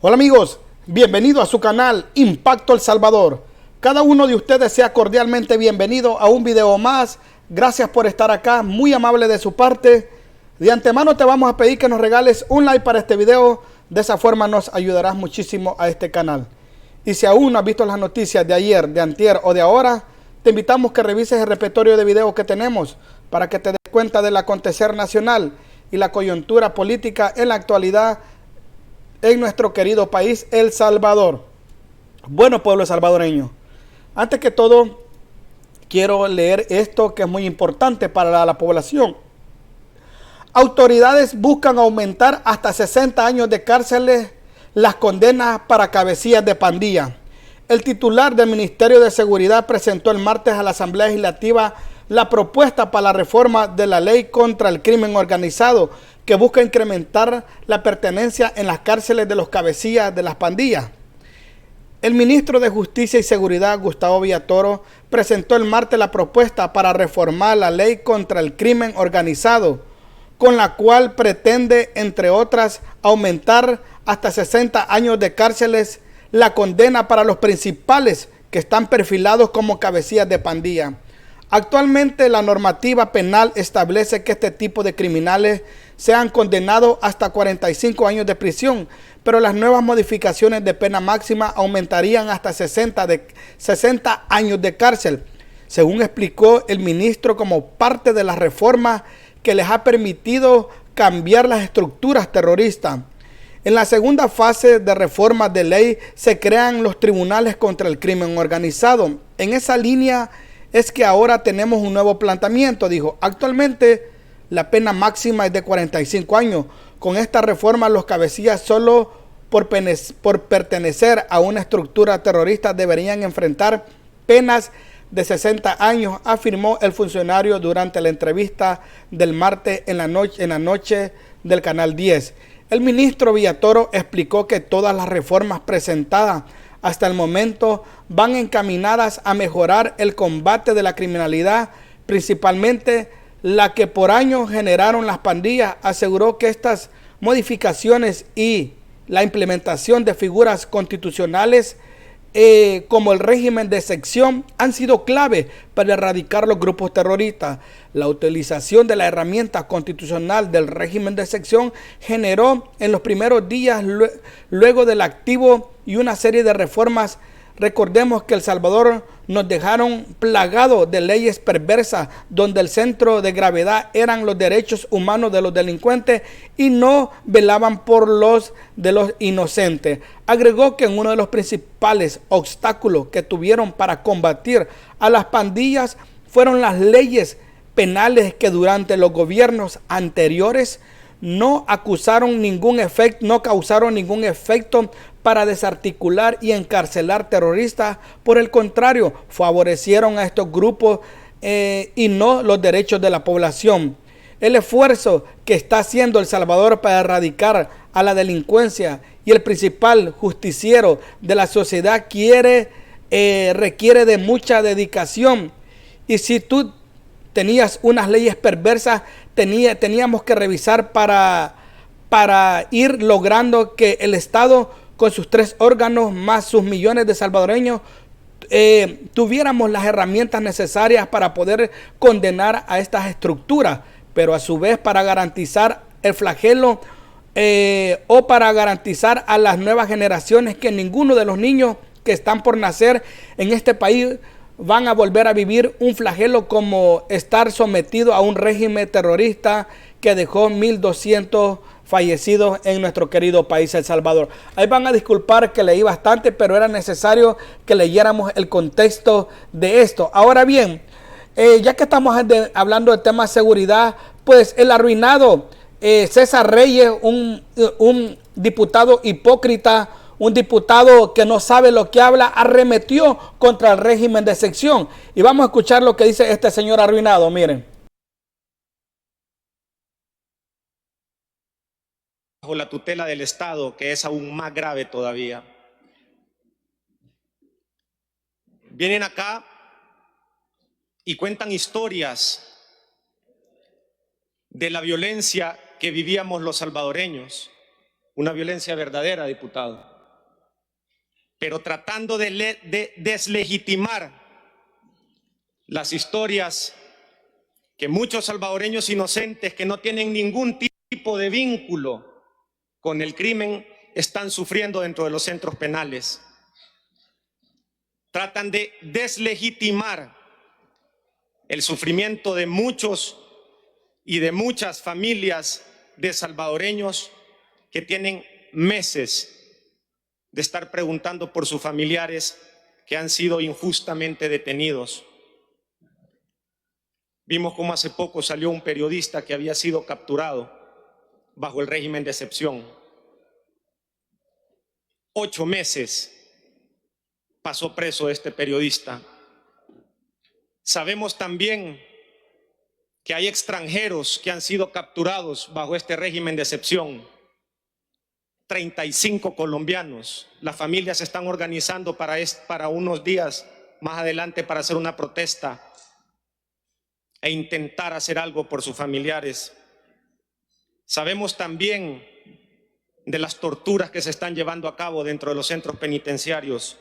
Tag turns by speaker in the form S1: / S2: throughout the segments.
S1: Hola amigos, bienvenido a su canal Impacto El Salvador. Cada uno de ustedes sea cordialmente bienvenido a un video más. Gracias por estar acá, muy amable de su parte. De antemano te vamos a pedir que nos regales un like para este video. De esa forma nos ayudarás muchísimo a este canal. Y si aún no has visto las noticias de ayer, de antier o de ahora, te invitamos que revises el repertorio de videos que tenemos para que te des cuenta del acontecer nacional y la coyuntura política en la actualidad en nuestro querido país, El Salvador. Bueno, pueblo salvadoreño, antes que todo, quiero leer esto que es muy importante para la población. Autoridades buscan aumentar hasta 60 años de cárceles las condenas para cabecillas de pandilla. El titular del Ministerio de Seguridad presentó el martes a la Asamblea Legislativa la propuesta para la reforma de la ley contra el crimen organizado que busca incrementar la pertenencia en las cárceles de los cabecillas de las pandillas. El ministro de Justicia y Seguridad, Gustavo Villatoro, presentó el martes la propuesta para reformar la ley contra el crimen organizado, con la cual pretende, entre otras, aumentar hasta 60 años de cárceles la condena para los principales que están perfilados como cabecillas de pandilla. Actualmente la normativa penal establece que este tipo de criminales sean condenados hasta 45 años de prisión, pero las nuevas modificaciones de pena máxima aumentarían hasta 60 años de cárcel, según explicó el ministro, como parte de las reformas que les ha permitido cambiar las estructuras terroristas. En la segunda fase de reformas de ley se crean los tribunales contra el crimen organizado. En esa línea es que ahora tenemos un nuevo planteamiento, dijo. Actualmente la pena máxima es de 45 años. Con esta reforma los cabecillas solo por pertenecer a una estructura terrorista deberían enfrentar penas de 60 años, afirmó el funcionario durante la entrevista del martes en la noche del Canal 10. El ministro Villatoro explicó que todas las reformas presentadas hasta el momento van encaminadas a mejorar el combate de la criminalidad, principalmente la que por años generaron las pandillas. Aseguró que estas modificaciones y la implementación de figuras constitucionales como el régimen de excepción han sido clave para erradicar los grupos terroristas. La utilización de la herramienta constitucional del régimen de excepción generó en los primeros días luego del activo y una serie de reformas. Recordemos que El Salvador nos dejaron plagados de leyes perversas donde el centro de gravedad eran los derechos humanos de los delincuentes y no velaban por los de los inocentes. Agregó que uno de los principales obstáculos que tuvieron para combatir a las pandillas fueron las leyes penales que durante los gobiernos anteriores no causaron ningún efecto para desarticular y encarcelar terroristas. Por el contrario, favorecieron a estos grupos y no los derechos de la población. El esfuerzo que está haciendo El Salvador para erradicar a la delincuencia y el principal justiciero de la sociedad requiere de mucha dedicación. Y si tú tenías unas leyes perversas, teníamos que revisar para ir logrando que el Estado, con sus 3 órganos más sus millones de salvadoreños, tuviéramos las herramientas necesarias para poder condenar a estas estructuras, pero a su vez para garantizar el flagelo o para garantizar a las nuevas generaciones que ninguno de los niños que están por nacer en este país van a volver a vivir un flagelo como estar sometido a un régimen terrorista que dejó 1,200 fallecidos en nuestro querido país, El Salvador. Ahí van a disculpar que leí bastante, pero era necesario que leyéramos el contexto de esto. Ahora bien, ya que estamos hablando del tema de seguridad, pues el arruinado César Reyes, un diputado hipócrita, un diputado que no sabe lo que habla, arremetió contra el régimen de excepción. Y vamos a escuchar lo que dice este señor arruinado, miren.
S2: Bajo la tutela del Estado, que es aún más grave todavía. Vienen acá y cuentan historias de la violencia que vivíamos los salvadoreños. una violencia verdadera, diputado, pero tratando de deslegitimar las historias que muchos salvadoreños inocentes que no tienen ningún tipo de vínculo con el crimen están sufriendo dentro de los centros penales. Tratan de deslegitimar el sufrimiento de muchos y de muchas familias de salvadoreños que tienen meses de estar preguntando por sus familiares que han sido injustamente detenidos. Vimos cómo hace poco salió un periodista que había sido capturado bajo el régimen de excepción. 8 meses pasó preso este periodista. Sabemos también que hay extranjeros que han sido capturados bajo este régimen de excepción. 35 colombianos. Las familias se están organizando para unos días más adelante para hacer una protesta e intentar hacer algo por sus familiares. Sabemos también de las torturas que se están llevando a cabo dentro de los centros penitenciarios,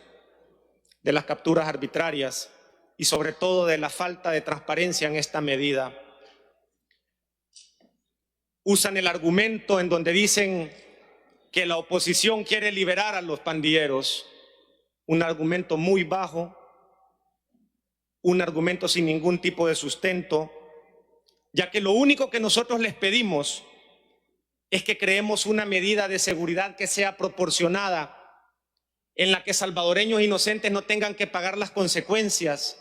S2: de las capturas arbitrarias y sobre todo de la falta de transparencia en esta medida. Usan el argumento en donde dicen que la oposición quiere liberar a los pandilleros, un argumento muy bajo, un argumento sin ningún tipo de sustento, ya que lo único que nosotros les pedimos es que creemos una medida de seguridad que sea proporcionada, en la que salvadoreños inocentes no tengan que pagar las consecuencias,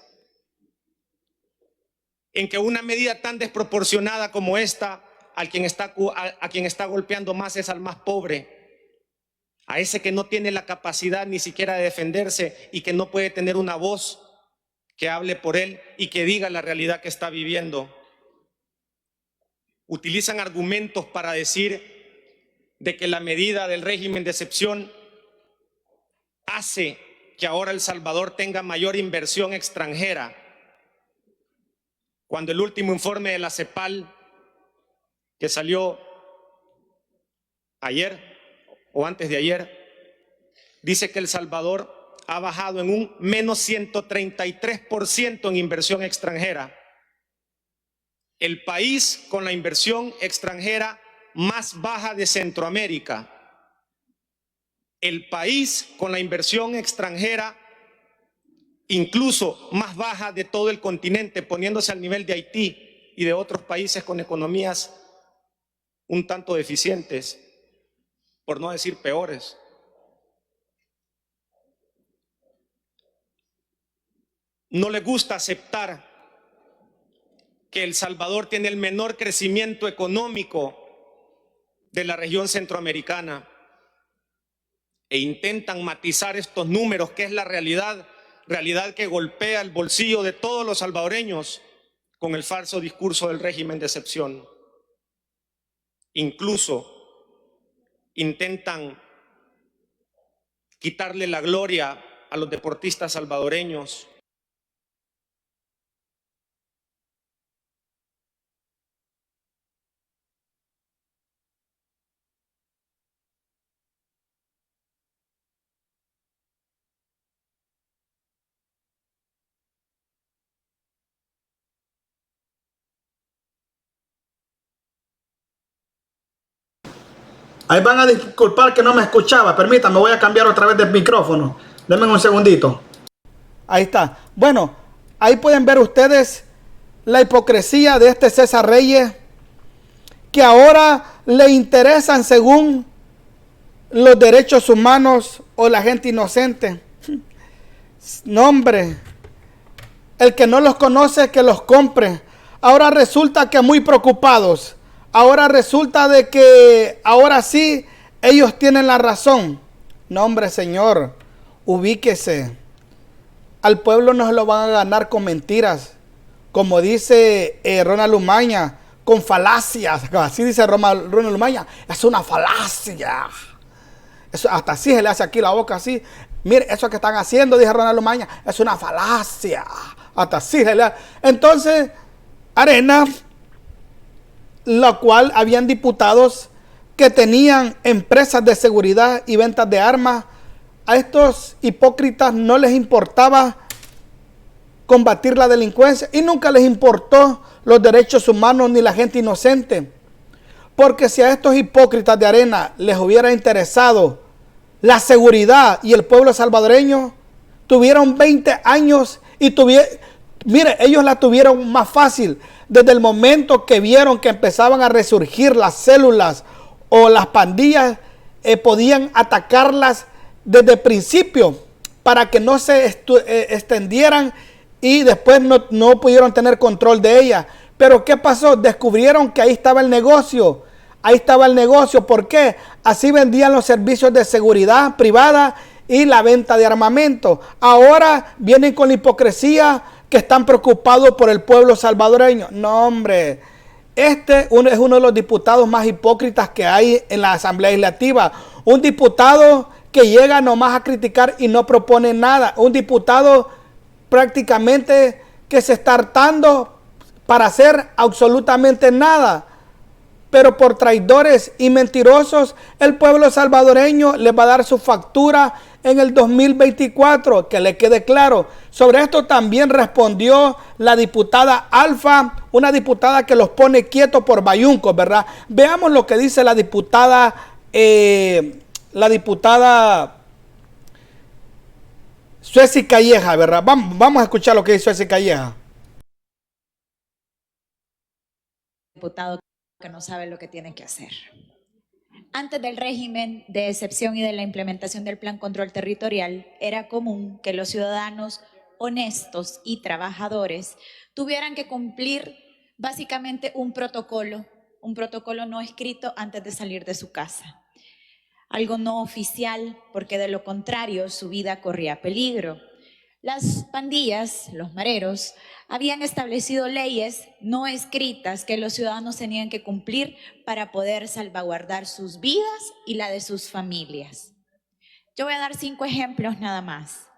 S2: en que una medida tan desproporcionada como esta, a quien está golpeando más es al más pobre, a ese que no tiene la capacidad ni siquiera de defenderse y que no puede tener una voz que hable por él y que diga la realidad que está viviendo. Utilizan argumentos para decir de que la medida del régimen de excepción hace que ahora El Salvador tenga mayor inversión extranjera, cuando el último informe de la CEPAL que salió ayer o antes de ayer dice que El Salvador ha bajado en un menos 133% en inversión extranjera. El país con la inversión extranjera más baja de Centroamérica. El país con la inversión extranjera incluso más baja de todo el continente, poniéndose al nivel de Haití y de otros países con economías un tanto deficientes, por no decir peores. No les gusta aceptar que El Salvador tiene el menor crecimiento económico de la región centroamericana e intentan matizar estos números, que es la realidad que golpea el bolsillo de todos los salvadoreños con el falso discurso del régimen de excepción. Incluso intentan quitarle la gloria a los deportistas salvadoreños.
S1: Ahí van a disculpar que no me escuchaba. Permítanme, voy a cambiar otra vez del micrófono. Denme un segundito. Ahí está. Bueno, ahí pueden ver ustedes la hipocresía de este César Reyes, que ahora le interesan según los derechos humanos o la gente inocente. No, hombre. El que no los conoce, que los compre. Ahora resulta que muy preocupados. Ahora resulta de que ahora sí ellos tienen la razón. No, hombre, señor, ubíquese. Al pueblo no se lo van a ganar con mentiras, como dice Ronald Umaña, con falacias. Así dice Ronald Umaña, es una falacia. Eso, hasta así se le hace aquí la boca así. Mire, eso que están haciendo, dice Ronald Umaña, es una falacia. Hasta así se le hace. Entonces, Arena, la cual habían diputados que tenían empresas de seguridad y ventas de armas, a estos hipócritas no les importaba combatir la delincuencia y nunca les importó los derechos humanos ni la gente inocente. Porque si a estos hipócritas de arena les hubiera interesado la seguridad y el pueblo salvadoreño, tuvieron 20 años y mire, ellos la tuvieron más fácil desde el momento que vieron que empezaban a resurgir las células o las pandillas, podían atacarlas desde el principio para que no se extendieran y después no pudieron tener control de ellas. Pero ¿qué pasó? Descubrieron que ahí estaba el negocio. Ahí estaba el negocio. ¿Por qué? Así vendían los servicios de seguridad privada y la venta de armamento. Ahora vienen con la hipocresía que están preocupados por el pueblo salvadoreño. No, hombre. Este es uno de los diputados más hipócritas que hay en la Asamblea Legislativa. Un diputado que llega nomás a criticar y no propone nada. Un diputado prácticamente que se está hartando para hacer absolutamente nada. Pero por traidores y mentirosos, el pueblo salvadoreño les va a dar su factura en el 2024, que le quede claro. Sobre esto también respondió la diputada Alfa, una diputada que los pone quietos por bayuncos, ¿verdad? Veamos lo que dice la diputada Sueci Calleja, ¿verdad? Vamos a escuchar lo que dice Sueci Calleja.
S3: Diputado que no sabe lo que tiene que hacer. Antes del régimen de excepción y de la implementación del Plan Control Territorial, era común que los ciudadanos honestos y trabajadores tuvieran que cumplir básicamente un protocolo no escrito antes de salir de su casa. Algo no oficial, porque de lo contrario su vida corría peligro. Las pandillas, los mareros, habían establecido leyes no escritas que los ciudadanos tenían que cumplir para poder salvaguardar sus vidas y la de sus familias. Yo voy a dar 5 ejemplos nada más.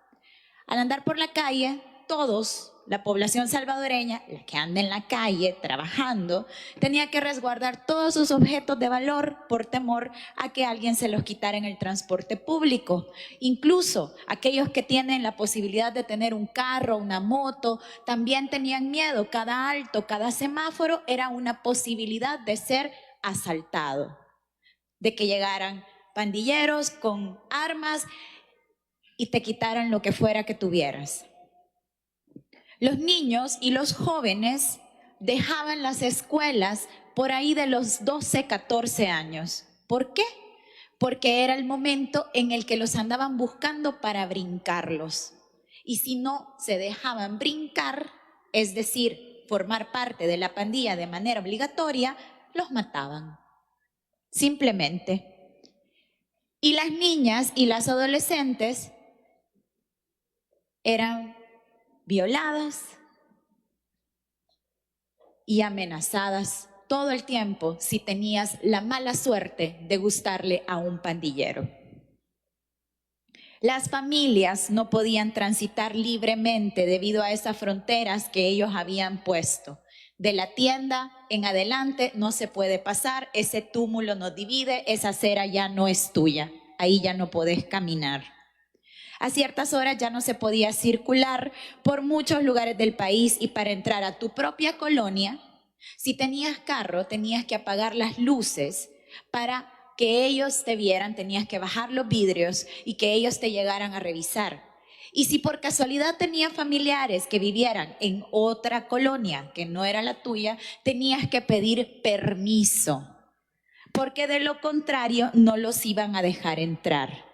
S3: Al andar por la calle, todos, la población salvadoreña, la que anda en la calle trabajando, tenía que resguardar todos sus objetos de valor por temor a que alguien se los quitara en el transporte público. Incluso aquellos que tienen la posibilidad de tener un carro, una moto, también tenían miedo. Cada alto, cada semáforo era una posibilidad de ser asaltado, de que llegaran pandilleros con armas y te quitaran lo que fuera que tuvieras. Los niños y los jóvenes dejaban las escuelas por ahí de los 12, 14 años. ¿Por qué? Porque era el momento en el que los andaban buscando para brincarlos. Y si no se dejaban brincar, es decir, formar parte de la pandilla de manera obligatoria, los mataban. Simplemente. Y las niñas y las adolescentes eran violadas y amenazadas todo el tiempo si tenías la mala suerte de gustarle a un pandillero. Las familias no podían transitar libremente debido a esas fronteras que ellos habían puesto. De la tienda en adelante no se puede pasar, ese túmulo nos divide, esa acera ya no es tuya, ahí ya no podés caminar. A ciertas horas ya no se podía circular por muchos lugares del país y para entrar a tu propia colonia, si tenías carro, tenías que apagar las luces para que ellos te vieran, tenías que bajar los vidrios y que ellos te llegaran a revisar. Y si por casualidad tenías familiares que vivieran en otra colonia que no era la tuya, tenías que pedir permiso, porque de lo contrario no los iban a dejar entrar.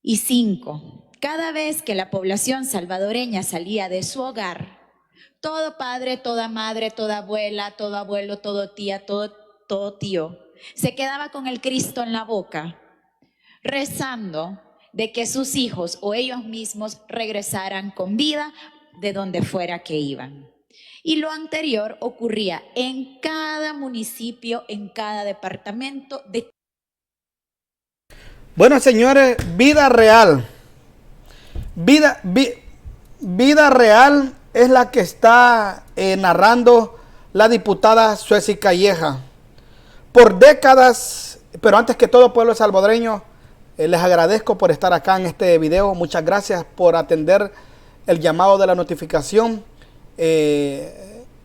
S3: Y 5, cada vez que la población salvadoreña salía de su hogar, todo padre, toda madre, toda abuela, todo abuelo, todo tía, todo tío, se quedaba con el Cristo en la boca, rezando de que sus hijos o ellos mismos regresaran con vida de donde fuera que iban. Y lo anterior ocurría en cada municipio, en cada departamento de...
S1: Bueno, señores, vida real. Vida real es la que está narrando la diputada Sueci Calleja. Por décadas, pero antes que todo, pueblo salvadoreño, les agradezco por estar acá en este video. Muchas gracias por atender el llamado de la notificación.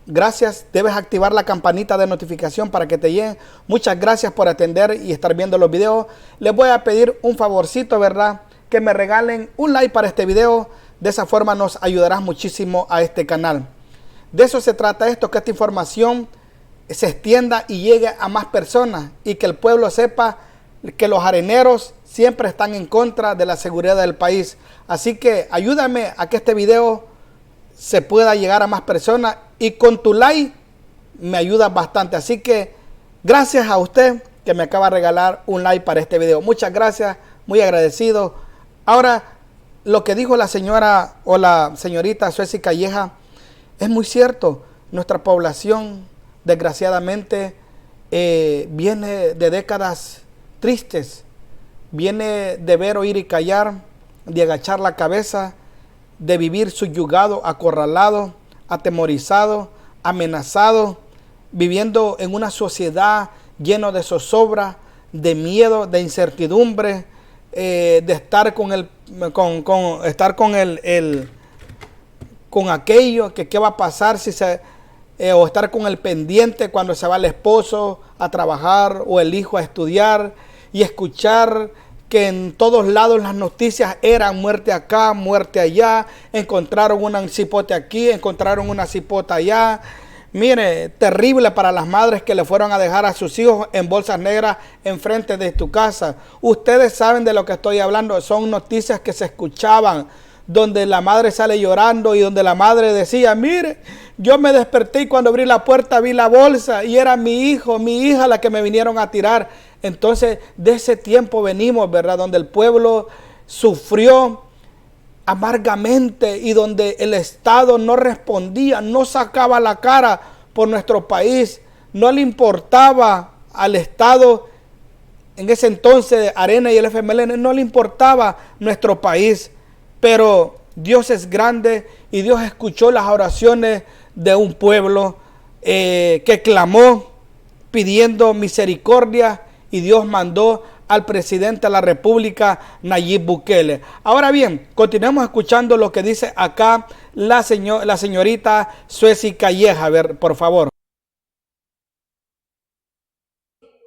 S1: Gracias, debes activar la campanita de notificación para que te lleguen. Muchas gracias por atender y estar viendo los videos. Les voy a pedir un favorcito, ¿verdad? Que me regalen un like para este video. De esa forma nos ayudarás muchísimo a este canal. De eso se trata esto, que esta información se extienda y llegue a más personas y que el pueblo sepa que los areneros siempre están en contra de la seguridad del país. Así que ayúdame a que este video se pueda llegar a más personas y con tu like me ayudas bastante. Así que gracias a usted que me acaba de regalar un like para este video. Muchas gracias, muy agradecido. Ahora, lo que dijo la señora o la señorita Sueci Calleja es muy cierto. Nuestra población, desgraciadamente, viene de décadas tristes. Viene de ver, oír y callar, de agachar la cabeza, de vivir subyugado, acorralado, atemorizado, amenazado, viviendo en una sociedad llena de zozobra, de miedo, de incertidumbre, de estar con aquello que qué va a pasar si se o estar con el pendiente cuando se va el esposo a trabajar o el hijo a estudiar y escuchar que en todos lados las noticias eran muerte acá, muerte allá, encontraron un cipote aquí, encontraron una cipota allá. Mire, terrible para las madres que le fueron a dejar a sus hijos en bolsas negras enfrente de tu casa. Ustedes saben de lo que estoy hablando, son noticias que se escuchaban, donde la madre sale llorando y donde la madre decía, mire, yo me desperté y cuando abrí la puerta vi la bolsa y era mi hijo, mi hija la que me vinieron a tirar. Entonces, de ese tiempo venimos, ¿verdad? Donde el pueblo sufrió amargamente y donde el Estado no respondía, no sacaba la cara por nuestro país, no le importaba al Estado, en ese entonces Arena y el FMLN, no le importaba nuestro país. Pero Dios es grande y Dios escuchó las oraciones de un pueblo que clamó pidiendo misericordia y Dios mandó al presidente de la República, Nayib Bukele. Ahora bien, continuemos escuchando lo que dice acá la señorita Sueci Calleja. A ver, por favor.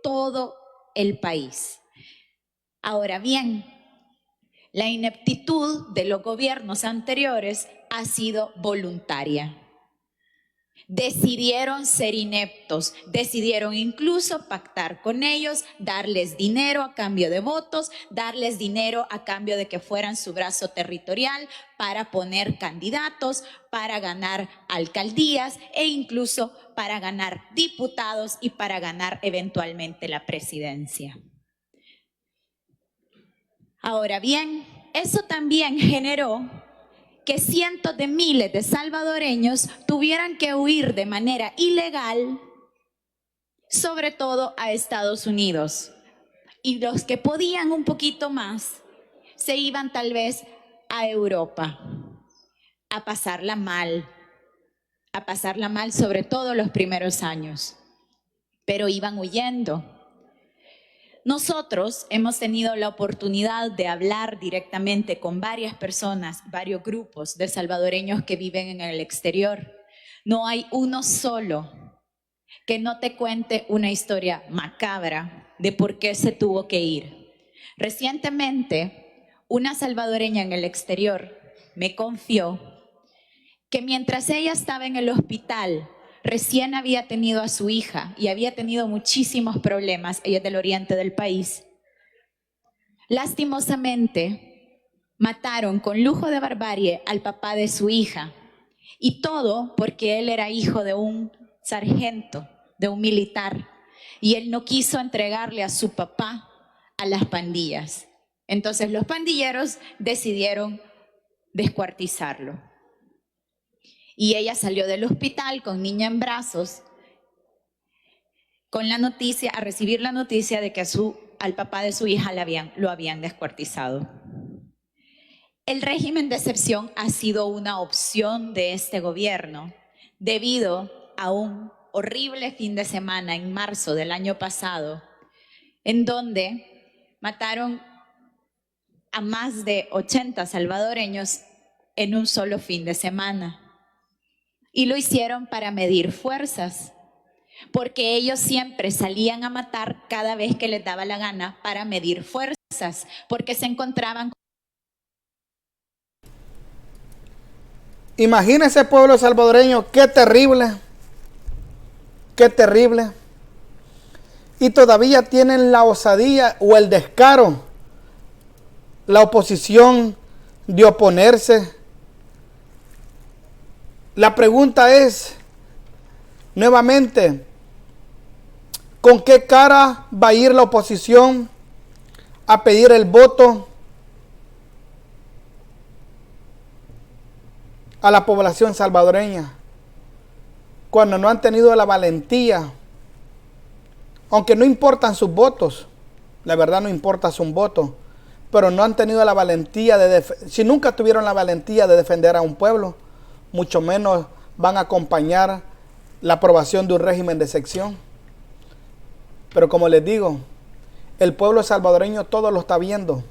S3: Todo el país. Ahora bien, la ineptitud de los gobiernos anteriores ha sido voluntaria. Decidieron ser ineptos, decidieron incluso pactar con ellos, darles dinero a cambio de votos, darles dinero a cambio de que fueran su brazo territorial para poner candidatos, para ganar alcaldías e incluso para ganar diputados y para ganar eventualmente la presidencia. Ahora bien, eso también generó que cientos de miles de salvadoreños tuvieran que huir de manera ilegal, sobre todo a Estados Unidos. Y los que podían un poquito más, se iban tal vez a Europa, a pasarla mal sobre todo los primeros años, pero iban huyendo. Nosotros hemos tenido la oportunidad de hablar directamente con varias personas, varios grupos de salvadoreños que viven en el exterior. No hay uno solo que no te cuente una historia macabra de por qué se tuvo que ir. Recientemente, una salvadoreña en el exterior me confió que mientras ella estaba en el hospital, recién había tenido a su hija y había tenido muchísimos problemas, ella es del oriente del país. Lastimosamente, mataron con lujo de barbarie al papá de su hija y todo porque él era hijo de un sargento, de un militar, y él no quiso entregarle a su papá a las pandillas. Entonces los pandilleros decidieron descuartizarlo. Y ella salió del hospital con niña en brazos, con la noticia, a recibir la noticia de que al papá de su hija lo habían descuartizado. El régimen de excepción ha sido una opción de este gobierno debido a un horrible fin de semana en marzo del año pasado, en donde mataron a más de 80 salvadoreños en un solo fin de semana. Y lo hicieron para medir fuerzas, porque ellos siempre salían a matar cada vez que les daba la gana para medir fuerzas, porque se encontraban.
S1: Imagínese, pueblo salvadoreño, qué terrible, qué terrible. Y todavía tienen la osadía o el descaro, la oposición, de oponerse. La pregunta es, nuevamente, ¿con qué cara va a ir la oposición a pedir el voto a la población salvadoreña cuando no han tenido la valentía? Aunque no importan sus votos, la verdad no importa su voto, pero no han tenido la valentía si nunca tuvieron la valentía de defender a un pueblo, mucho menos van a acompañar la aprobación de un régimen de excepción. Pero como les digo, el pueblo salvadoreño todo lo está viendo.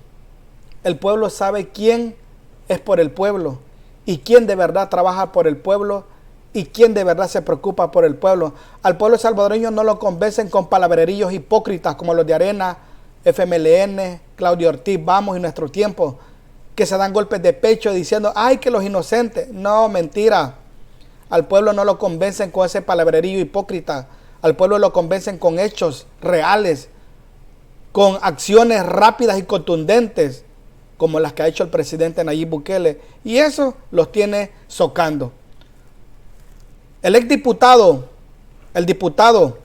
S1: El pueblo sabe quién es por el pueblo y quién de verdad trabaja por el pueblo y quién de verdad se preocupa por el pueblo. Al pueblo salvadoreño no lo convencen con palabrerillos hipócritas como los de Arena, FMLN, Claudio Ortiz, Vamos y Nuestro Tiempo, que se dan golpes de pecho diciendo, ay, que los inocentes. No, mentira. Al pueblo no lo convencen con ese palabrerillo hipócrita. Al pueblo lo convencen con hechos reales, con acciones rápidas y contundentes, como las que ha hecho el presidente Nayib Bukele. Y eso los tiene socando. El exdiputado, el diputado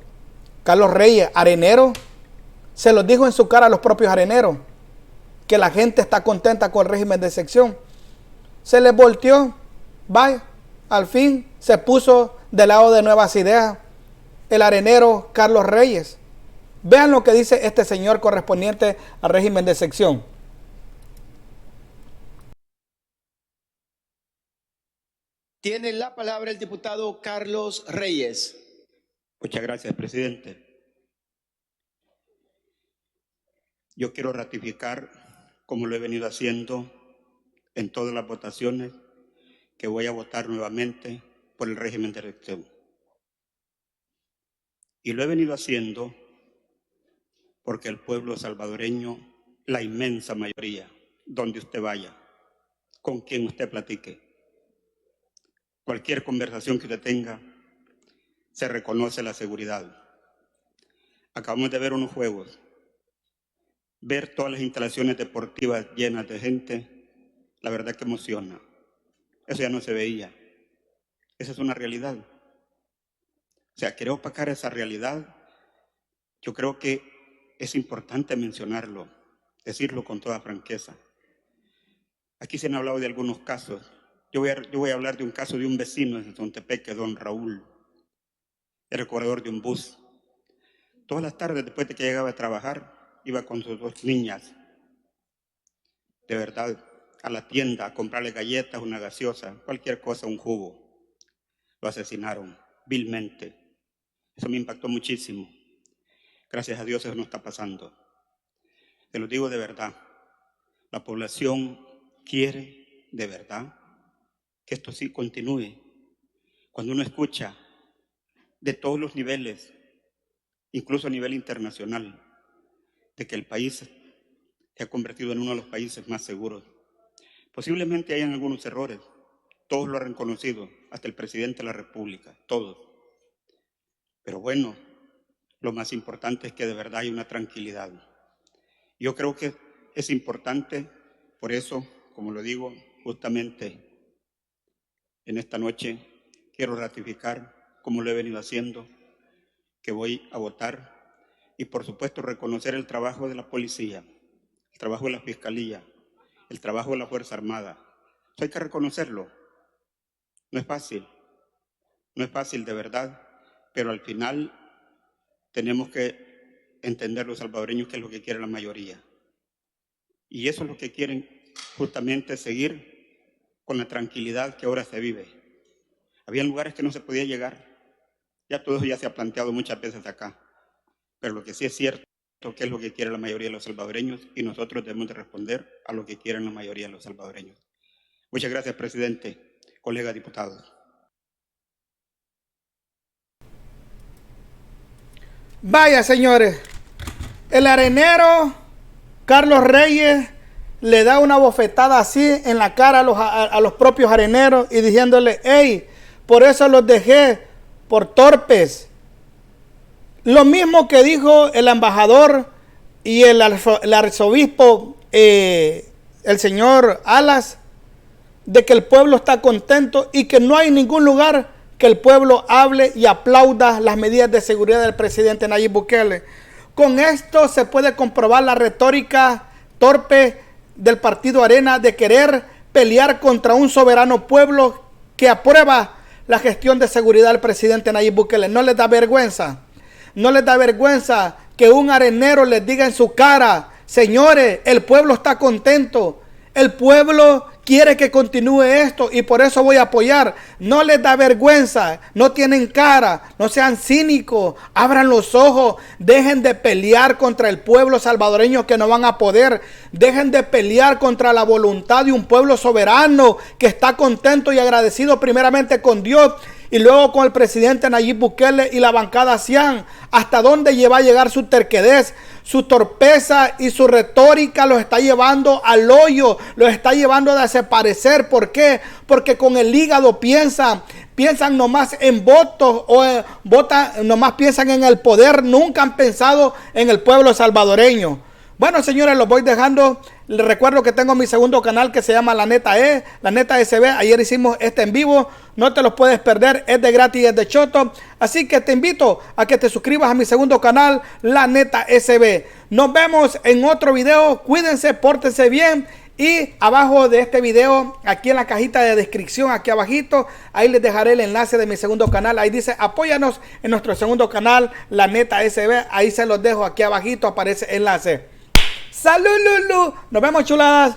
S1: Carlos Reyes, arenero, se los dijo en su cara a los propios areneros, que la gente está contenta con el régimen de excepción. Se les volteó, vaya, al fin se puso del lado de Nuevas Ideas el arenero Carlos Reyes. Vean lo que dice este señor correspondiente al régimen de excepción.
S4: Tiene la palabra el diputado Carlos Reyes.
S5: Muchas gracias, presidente. Yo quiero ratificar, como lo he venido haciendo en todas las votaciones, que voy a votar nuevamente por el régimen de excepción. Y lo he venido haciendo porque el pueblo salvadoreño, la inmensa mayoría, donde usted vaya, con quien usted platique, cualquier conversación que usted tenga, se reconoce la seguridad. Acabamos de ver unos juegos. Ver todas las instalaciones deportivas llenas de gente, la verdad que emociona. Eso ya no se veía. Esa es una realidad. O sea, querer opacar esa realidad, yo creo que es importante mencionarlo, decirlo con toda franqueza. Aquí se han hablado de algunos casos. Yo voy a hablar de un caso de un vecino en Sontepeque, don Raúl, el corredor de un bus. Todas las tardes, después de que llegaba a trabajar, iba con sus dos niñas, de verdad, a la tienda a comprarle galletas, una gaseosa, cualquier cosa, un jugo. Lo asesinaron vilmente. Eso me impactó muchísimo. Gracias a Dios eso no está pasando. Te lo digo de verdad. La población quiere de verdad que esto sí continúe. Cuando uno escucha de todos los niveles, incluso a nivel internacional, de que el país se ha convertido en uno de los países más seguros. Posiblemente hayan algunos errores, todos lo han reconocido, hasta el presidente de la República, todos. Pero bueno, lo más importante es que de verdad hay una tranquilidad. Yo creo que es importante, por eso, como lo digo, justamente en esta noche, quiero ratificar, como lo he venido haciendo, que voy a votar y por supuesto reconocer el trabajo de la policía, el trabajo de la fiscalía, el trabajo de la Fuerza Armada. Eso hay que reconocerlo. No es fácil de verdad, pero al final tenemos que entender los salvadoreños qué es lo que quiere la mayoría. Y eso es lo que quieren, justamente seguir con la tranquilidad que ahora se vive. Había lugares que no se podía llegar. Ya todo eso ya se ha planteado muchas veces acá, pero lo que sí es cierto, que es lo que quiere la mayoría de los salvadoreños, y nosotros debemos de responder a lo que quieren la mayoría de los salvadoreños. Muchas gracias, presidente, colegas diputados.
S1: Vaya, señores, el arenero Carlos Reyes le da una bofetada así en la cara a los propios areneros y diciéndole: hey, por eso los dejé, por torpes. Lo mismo que dijo el embajador y el arzobispo, el señor Alas, de que el pueblo está contento y que no hay ningún lugar que el pueblo hable y aplauda las medidas de seguridad del presidente Nayib Bukele. Con esto se puede comprobar la retórica torpe del partido Arena de querer pelear contra un soberano pueblo que aprueba la gestión de seguridad del presidente Nayib Bukele. ¿No les da vergüenza? ¿No les da vergüenza que un arenero les diga en su cara: señores, el pueblo está contento, el pueblo quiere que continúe esto y por eso voy a apoyar? No les da vergüenza, no tienen cara, no sean cínicos, abran los ojos, dejen de pelear contra el pueblo salvadoreño que no van a poder, dejen de pelear contra la voluntad de un pueblo soberano que está contento y agradecido primeramente con Dios y luego con el presidente Nayib Bukele y la bancada Cian. ¿Hasta dónde va a llegar su terquedez? Su torpeza y su retórica los está llevando al hoyo, los está llevando a desaparecer. ¿Por qué? Porque con el hígado piensan nomás en votos nomás piensan en el poder, nunca han pensado en el pueblo salvadoreño. Bueno, señores, los voy dejando. Les recuerdo que tengo mi segundo canal que se llama La Neta La Neta SB. Ayer hicimos este en vivo. No te los puedes perder. Es de gratis y es de choto. Así que te invito a que te suscribas a mi segundo canal, La Neta SB. Nos vemos en otro video. Cuídense, pórtense bien. Y abajo de este video, aquí en la cajita de descripción, aquí abajito, ahí les dejaré el enlace de mi segundo canal. Ahí dice: apóyanos en nuestro segundo canal, La Neta SB. Ahí se los dejo, aquí abajito aparece el enlace. ¡Salud, Lulu! Nos vemos, chuladas.